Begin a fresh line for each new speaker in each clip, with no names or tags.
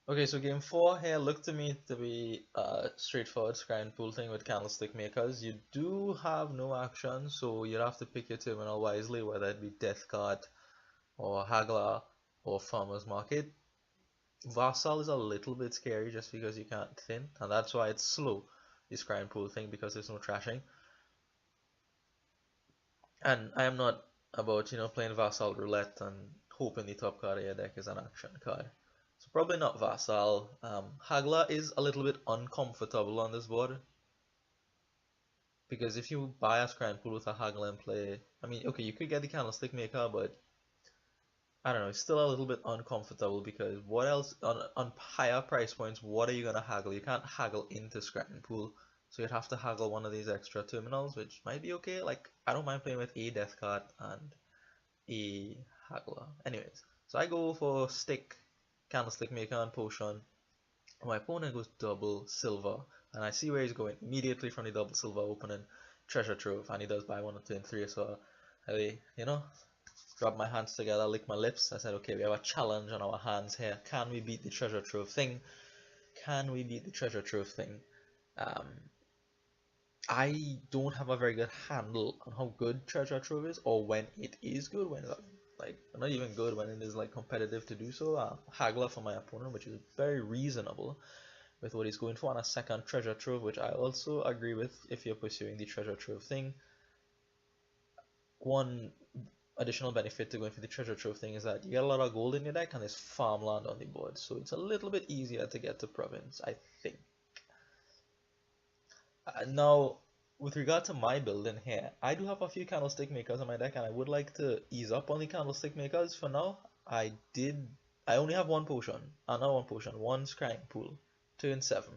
Okay, so game 4 here looked to me to be a straightforward scry and pool thing with candlestick makers. You do have no action, so you'd have to pick your terminal wisely, whether it be Death Card or Haggler or Farmer's Market. Vassal is a little bit scary just because you can't thin, and that's why it's slow, this scry and pool thing, because there's no trashing. And I am not about, playing Vassal Roulette and hoping the top card of your deck is an action card. So probably not Vassal. Haggler is a little bit uncomfortable on this board. Because if you buy a Scry and Pool with a Haggler and play, I mean, okay, you could get the Candlestick Maker, but I don't know, it's still a little bit uncomfortable because what else, on higher price points, what are you going to haggle? You can't haggle into Scry and Pool. So you'd have to haggle one of these extra terminals, which might be okay. Like, I don't mind playing with a Death Card and a Haggler. Anyways, so I go for Stick, Candlestick Maker, and Potion. My opponent goes double silver, and I see where he's going immediately from the double silver opening treasure trove, and he does buy one on turn 3. So I, rub my hands together, lick my lips. I said, okay, we have a challenge on our hands here. Can we beat the treasure trove thing? Can we beat the treasure trove thing? I don't have a very good handle on how good treasure trove is, or when it is good, when it's like not even good, when it is like competitive to do so. Haggler for my opponent, which is very reasonable with what he's going for, and a second treasure trove, which I also agree with if you're pursuing the treasure trove thing. One additional benefit to going for the treasure trove thing is that you get a lot of gold in your deck and there's farmland on the board, so it's a little bit easier to get to province, I think. Now, with regard to my building here, I do have a few candlestick makers on my deck, and I would like to ease up on the candlestick makers for now. I only have one potion, not one potion, one scrying pool, turn 7.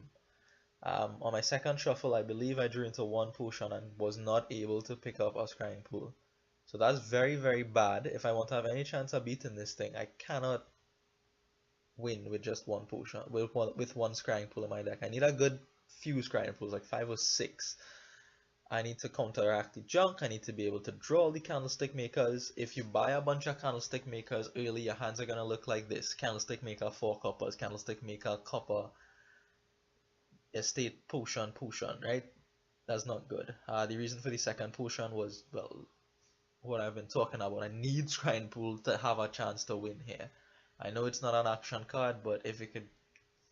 On my second shuffle, I believe I drew into one potion and was not able to pick up a scrying pool. So that's very, very bad. If I want to have any chance of beating this thing, I cannot win with just one potion, with one scrying pool in my deck. I need a good few scrying pools, like 5 or 6. I need to counteract the junk. I need to be able to draw the candlestick makers. If you buy a bunch of candlestick makers early, your hands are going to look like this. Candlestick maker 4 coppers, candlestick maker copper, estate potion, right? That's not good. The reason for the second potion was, well, what I've been talking about. I need Shrine Pool to have a chance to win here. I know it's not an action card, but if it could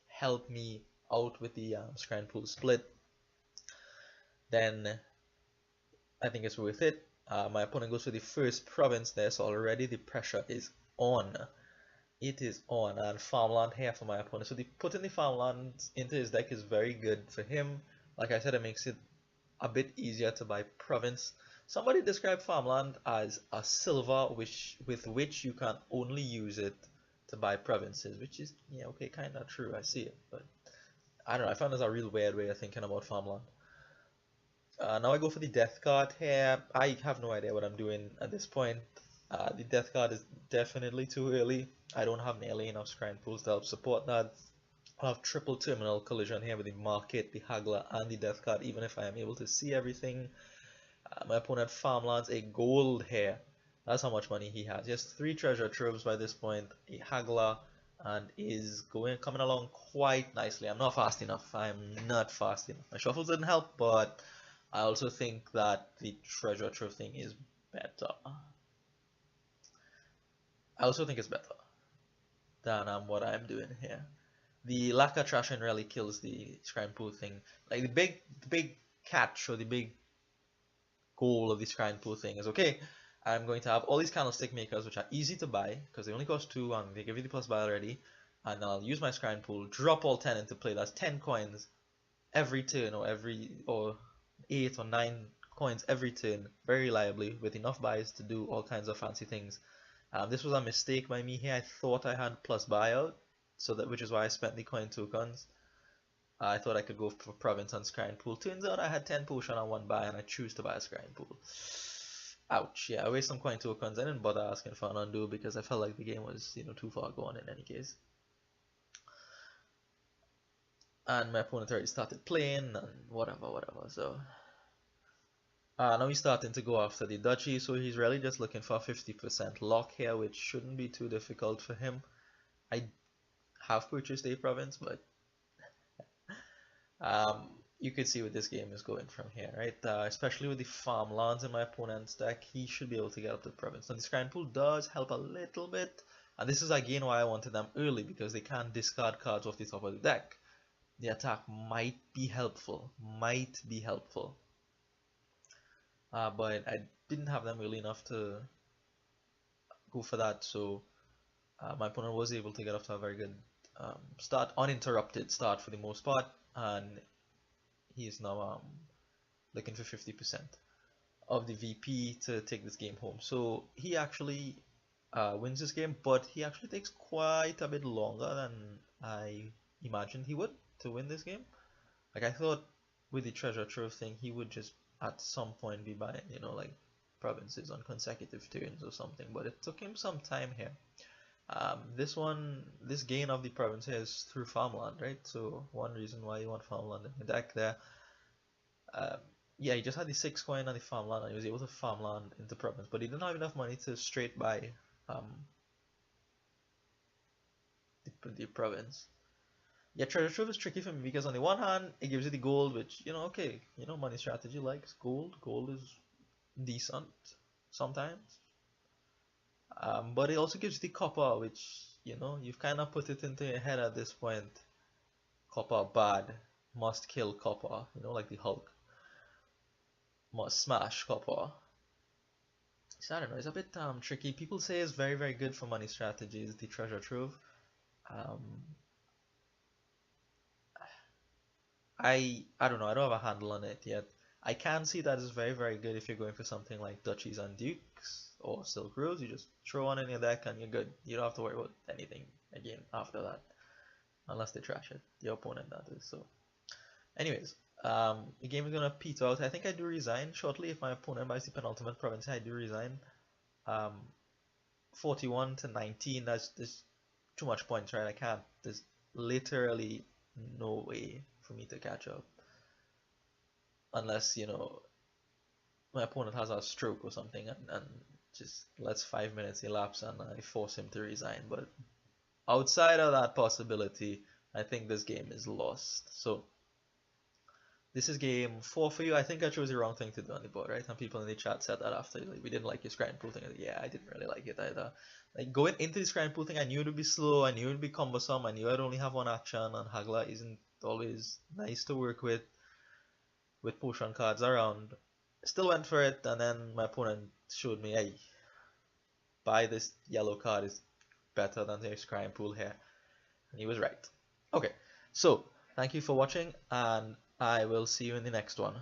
help me out with the Shrine Pool split, then I think it's worth it. My opponent goes for the first province there, so already the pressure is on. It is on, and farmland here for my opponent. So putting the farmland into his deck is very good for him. Like I said, it makes it a bit easier to buy province. Somebody described farmland as a silver with which you can only use it to buy provinces, which is, yeah, okay, kind of true. I see it, but I don't know. I found this a real weird way of thinking about farmland. Now I go for the death card here. I have no idea what I'm doing at this point. The death card is definitely too early. I don't have nearly enough scrying pools to help support that. I'll have triple terminal collision here with the market, the haggler, and the death card, even if I am able to see everything. My opponent farmlands a gold here. That's how much money he has. He has 3 treasure troves by this point, a haggler, and is coming along quite nicely. I'm not fast enough. I'm not fast enough. My shuffles didn't help, but I also think that the treasure trove thing is better. I also think it's better than what I'm doing here. The lack of trashing really kills the scrying pool thing. Like the big catch or the big goal of the scrying pool thing is, okay, I'm going to have all these candlestick makers which are easy to buy because they only cost 2 and they give you the plus buy already, and I'll use my scrying pool, drop all 10 into play. That's 10 coins every turn, or 8 or 9 coins every turn, very reliably with enough buys to do all kinds of fancy things. This was a mistake by me here. I thought I had plus buyout, which is why I spent the coin tokens. I thought I could go for province and scrying pool. Turns out I had 10 potion on 1 buy and I choose to buy a scrying pool. Ouch, yeah, I wasted some coin tokens. I didn't bother asking for an undo because I felt like the game was, too far gone in any case. And my opponent already started playing and whatever, so now he's starting to go after the duchy, so he's really just looking for a 50% lock here, which shouldn't be too difficult for him. I have purchased a province, but um, you could see where this game is going from here, right? Especially with the farmlands in my opponent's deck, he should be able to get up to the province. Now the scrying pool does help a little bit, and this is again why I wanted them early, because they can't discard cards off the top of the deck. The attack might be helpful, but I didn't have them early enough to go for that, so my opponent was able to get off to a very good start, uninterrupted start for the most part, and he is now looking for 50% of the VP to take this game home. So he actually wins this game, but he actually takes quite a bit longer than I imagined he would to win this game. Like, I thought with the treasure trove thing, he would just at some point be buying, you know, like provinces on consecutive turns or something, but it took him some time here. This gain of the province here is through farmland, right? So one reason why you want farmland in the deck there. Yeah, he just had the 6 coin on the farmland and he was able to farmland into province, but he didn't have enough money to straight buy the province. Yeah, treasure trove is tricky for me because on the one hand, it gives you the gold, which, you know, okay, you know, money strategy likes gold. Gold is decent sometimes. But it also gives you the copper, which, you know, you've kind of put it into your head at this point. Copper bad, must kill copper, you know, like the Hulk. Must smash copper. So I don't know, it's a bit tricky. People say it's very, very good for money strategies, the treasure trove. Um, I don't know, I don't have a handle on it yet. I can see that it's very, very good if you're going for something like duchies and dukes or silk roads. You just throw one in your deck and you're good. You don't have to worry about anything again after that, unless they trash it, your opponent, that is. So anyways, the game is gonna peter out. I think I do resign shortly if my opponent buys the penultimate province. I do resign. 41 to 19, there's too much points, right? I can't, there's literally no way for me to catch up unless, you know, my opponent has a stroke or something and just lets 5 minutes elapse and I force him to resign. But outside of that possibility, I think this game is lost. So this is game 4 for you. I think I chose the wrong thing to do on the board, right? Some people in the chat said that after, like, we didn't like your scrying pool thing. Yeah, I didn't really like it either. Like, going into the scrying pool thing, I knew it would be slow, I knew it would be cumbersome, I knew I'd only have one action, and Haggler isn't always nice to work with potion cards around. Still went for it, and then my opponent showed me, hey, buy this yellow card is better than the scrying pool here. And he was right. Okay, so thank you for watching, and I will see you in the next one.